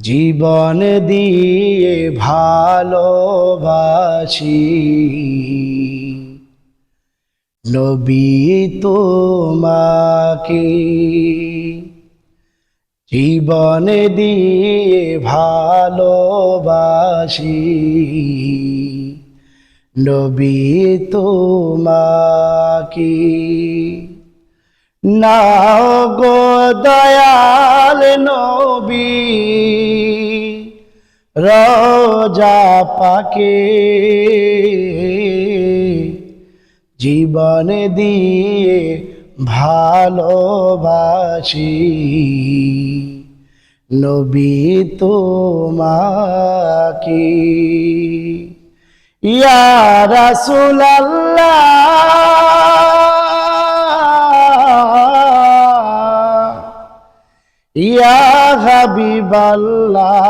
জীবন দিয়ে ভালোবাসি নবী তোমাকে। জীবন দিয়ে ভালোবাসি নবী তোমাকে। নাও গো দয়াল নবী রোজা পাকে, জীবন দিয়ে ভালোবাসি নবী তোমাকে। ইয়া রাসূলুল্লাহ ইয়া হাবিবাল্লাহ